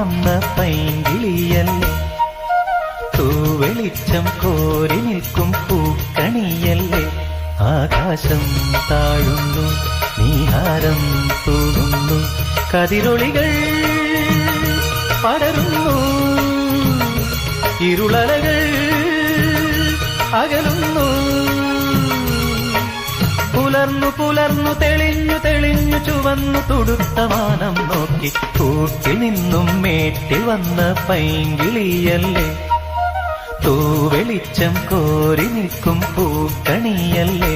വന്ന പൈങ്കിളിയല്ലേ, തൂവെളിച്ചം കോരി നിൽക്കും പൂക്കണിയല്ലേ. ആകാശം താഴുന്നു, നീഹാരം തൂകുന്നു, കതിരൊളികൾ പടരുന്നു, ഇരുളലകൾ അകലുന്നു. പുലർന്നു പുലർന്നു തെളിഞ്ഞു തെളിഞ്ഞു ചുവന്നു തുടുത്ത മാനം നോക്കി കൂട്ടിൽ നിന്നും മേട്ടിൽ വന്ന പൈങ്കിളിയല്ലേ, തൂവെളിച്ചം കോരി നിൽക്കും പൂക്കണിയല്ലേ.